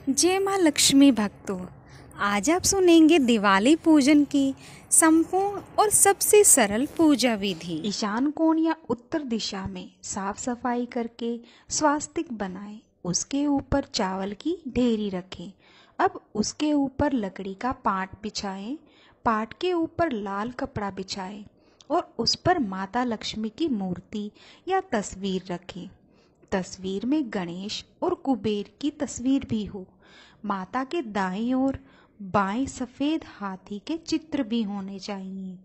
जय माँ लक्ष्मी भक्तों, आज आप सुनेंगे दिवाली पूजन की संपूर्ण और सबसे सरल पूजा विधि। ईशान कोण या उत्तर दिशा में साफ सफाई करके स्वास्तिक बनाएं। उसके ऊपर चावल की ढेरी रखें। अब उसके ऊपर लकड़ी का पाट बिछाएं। पाट के ऊपर लाल कपड़ा बिछाएं और उस पर माता लक्ष्मी की मूर्ति या तस्वीर रखें। तस्वीर में गणेश और कुबेर की तस्वीर भी हो। माता के दाईं ओर बाएं सफेद हाथी के चित्र भी होने चाहिए।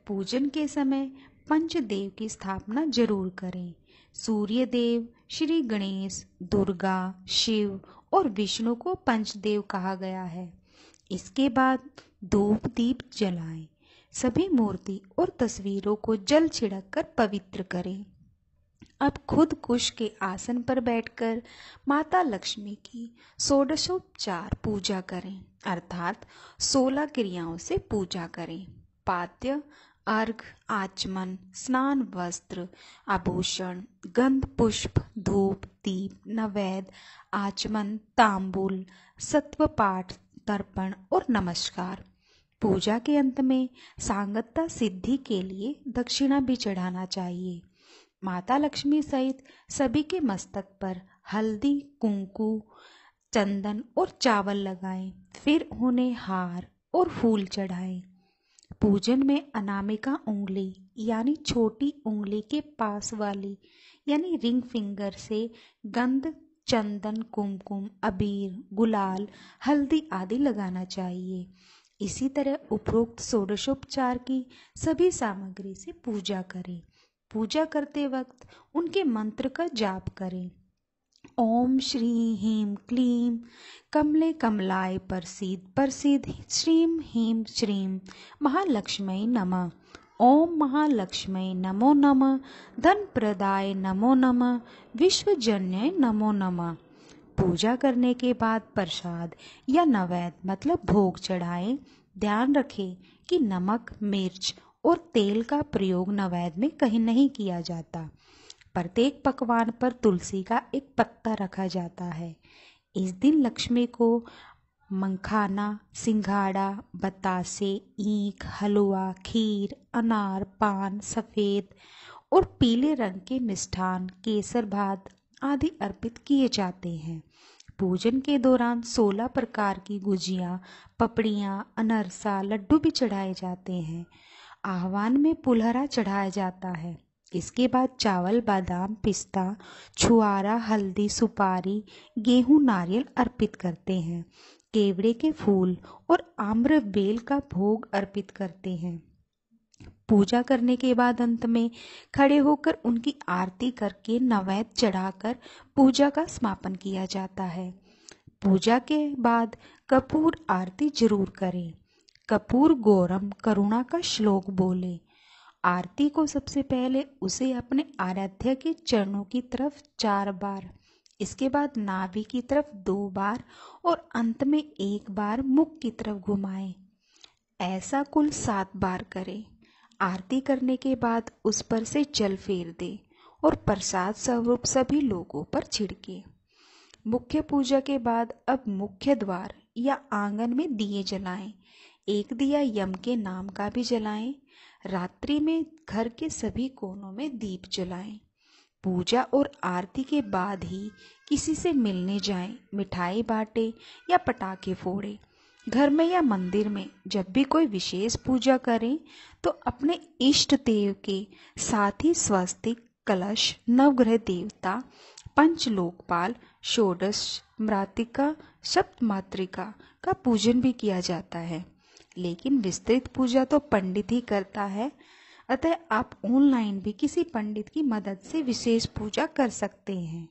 पूजन के समय पंचदेव की स्थापना जरूर करें। सूर्य देव, श्री गणेश, दुर्गा, शिव और विष्णु को पंचदेव कहा गया है। इसके बाद धूप दीप जलाएं। सभी मूर्ति और तस्वीरों को जल छिड़क कर पवित्र करें। अब खुद कुश के आसन पर बैठकर माता लक्ष्मी की षोडशोपचार पूजा करें, अर्थात 16 क्रियाओं से पूजा करें। पाद्य, अर्घ, आचमन, स्नान, वस्त्र, आभूषण, गंध, पुष्प, धूप, दीप, नैवेद्य, आचमन, तांबूल, सत्वपाठ, तर्पण और नमस्कार। पूजा के अंत में सांगत्य सिद्धि के लिए दक्षिणा भी चढ़ाना चाहिए। माता लक्ष्मी सहित सभी के मस्तक पर हल्दी, कुंकू, चंदन और चावल लगाएं। फिर उन्हें हार और फूल चढ़ाएं। पूजन में अनामिका उंगली यानी छोटी उंगली के पास वाली यानी रिंग फिंगर से गंध, चंदन, कुमकुम, अबीर, गुलाल, हल्दी आदि लगाना चाहिए। इसी तरह उपरोक्त षोडशोपचार की सभी सामग्री से पूजा करें। पूजा करते वक्त उनके मंत्र का जाप करें। ओम श्री ह्रीं क्लीं कमले कमलाय प्रसीद प्रसीद श्रीं ह्रीं श्रीं महालक्ष्मी नमः। ओम महालक्ष्मी नमो नमः। धन प्रदाय नमो नमः। विश्वजन्य नमो नमः। पूजा करने के बाद प्रसाद या नैवेद्य मतलब भोग चढ़ाएं। ध्यान रखें कि नमक, मिर्च और तेल का प्रयोग नैवेद्य में कहीं नहीं किया जाता। प्रत्येक पकवान पर तुलसी का एक पत्ता रखा जाता है। इस दिन लक्ष्मी को मखाना, सिंघाड़ा, बतासे, ईख, हलवा, खीर, अनार, पान, सफेद और पीले रंग के मिष्ठान, केसर भात आदि अर्पित किए जाते हैं। पूजन के दौरान 16 प्रकार की गुजिया, पपड़ियाँ, अनरसा, लड्डू भी चढ़ाए जाते हैं। आह्वान में पुलहरा चढ़ाया जाता है। इसके बाद चावल, बादाम, पिस्ता, छुआरा, हल्दी, सुपारी, गेहूं, नारियल अर्पित करते हैं। केवड़े के फूल और आम्र बेल का भोग अर्पित करते हैं। पूजा करने के बाद अंत में खड़े होकर उनकी आरती करके नैवेद्य चढ़ाकर पूजा का समापन किया जाता है। पूजा के बाद कपूर आरती जरूर करें। कपूर गौरम करुणा का श्लोक बोले। आरती को सबसे पहले उसे अपने आराध्य के चरणों की तरफ 4 बार, इसके बाद नाभि की तरफ 2 बार और अंत में 1 बार मुख की तरफ घुमाएं। ऐसा कुल 7 बार करें। आरती करने के बाद उस पर से जल फेर दे और प्रसाद स्वरूप सभी लोगों पर छिड़के। मुख्य पूजा के बाद अब मुख्य द्वार या आंगन में दिए जलाएं। एक दिया यम के नाम का भी जलाएं। रात्रि में घर के सभी कोनों में दीप जलाएं। पूजा और आरती के बाद ही किसी से मिलने जाएं, मिठाई बांटे या पटाखे फोड़े। घर में या मंदिर में जब भी कोई विशेष पूजा करें तो अपने इष्ट देव के साथ ही स्वस्तिक, कलश, नवग्रह देवता, पंचलोकपाल, षोडश मातृका, सप्तमातृका का पूजन भी किया जाता है। लेकिन विस्तृत पूजा तो पंडित ही करता है, अतः आप ऑनलाइन भी किसी पंडित की मदद से विशेष पूजा कर सकते हैं।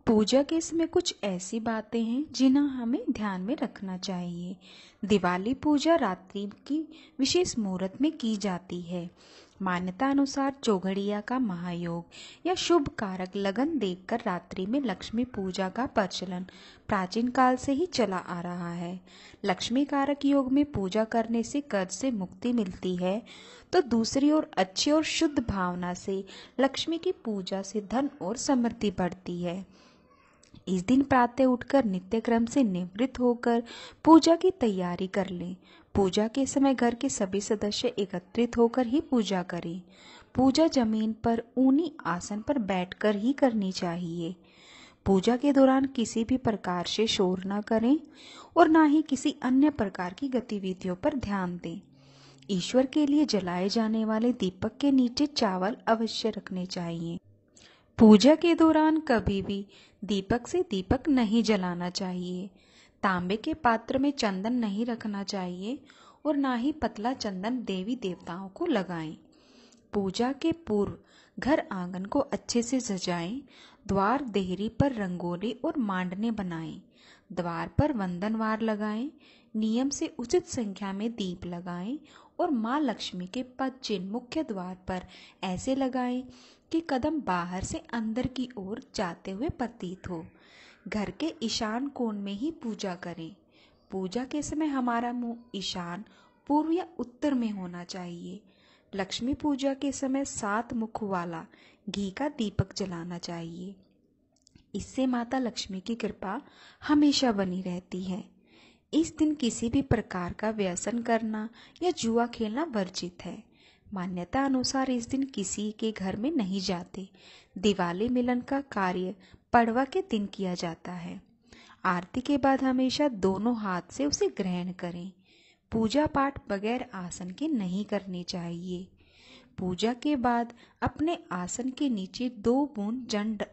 पूजा के समय कुछ ऐसी बातें हैं जिन्हें हमें ध्यान में रखना चाहिए। दिवाली पूजा रात्रि की विशेष मुहूर्त में की जाती है। मान्यता अनुसार चौघड़िया का महायोग या शुभ कारक लगन देखकर रात्रि में लक्ष्मी पूजा का प्रचलन प्राचीन काल से ही चला आ रहा है। लक्ष्मी कारक योग में पूजा करने से कर्ज से मुक्ति मिलती है, तो दूसरी ओर अच्छी और शुद्ध भावना से लक्ष्मी की पूजा से धन और समृद्धि बढ़ती है। इस दिन प्रातः उठकर नित्य क्रम से निवृत्त होकर पूजा की तैयारी कर लें। पूजा के समय घर के सभी सदस्य एकत्रित होकर ही पूजा करें। पूजा जमीन पर ऊनी आसन पर बैठकर ही करनी चाहिए। पूजा के दौरान किसी भी प्रकार से शोर न करें और ना ही किसी अन्य प्रकार की गतिविधियों पर ध्यान दें। ईश्वर के लिए जलाए जाने वाले दीपक के नीचे चावल अवश्य रखने चाहिए। पूजा के दौरान कभी भी दीपक से दीपक नहीं जलाना चाहिए। तांबे के पात्र में चंदन नहीं रखना चाहिए और ना ही पतला चंदन देवी देवताओं को लगाएं। पूजा के पूर्व घर आंगन को अच्छे से सजाएं। द्वार देहरी पर रंगोली और मांडने बनाएं। द्वार पर वंदनवार लगाएं। नियम से उचित संख्या में दीप लगाएं और माँ लक्ष्मी के पद चिन्ह मुख्य द्वार पर ऐसे लगाएं कि कदम बाहर से अंदर की ओर जाते हुए प्रतीत हो। घर के ईशान कोण में ही पूजा करें। पूजा के समय हमारा मुंह ईशान, पूर्व या उत्तर में होना चाहिए। लक्ष्मी पूजा के समय 7 मुख वाला घी का दीपक जलाना चाहिए। इससे माता लक्ष्मी की कृपा हमेशा बनी रहती है। इस दिन किसी भी प्रकार का व्यसन करना या जुआ खेलना वर्जित है। मान्यता अनुसार इस दिन किसी के घर में नहीं जाते। दिवाली मिलन का कार्य पड़वा के दिन किया जाता है। आरती के बाद हमेशा दोनों हाथ से उसे ग्रहण करें। पूजा पाठ बगैर आसन के नहीं करनी चाहिए। पूजा के बाद अपने आसन के नीचे 2 बूंद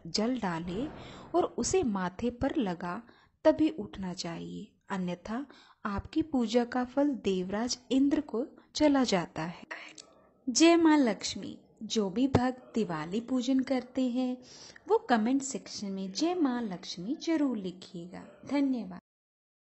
जल डालें और उसे माथे पर लगा तभी उठना चाहिए, अन्यथा आपकी पूजा का फल देवराज इंद्र को चला जाता है। जय माँ लक्ष्मी। जो भी भक्त दिवाली पूजन करते हैं वो कमेंट सेक्शन में जय माँ लक्ष्मी जरूर लिखिएगा। धन्यवाद।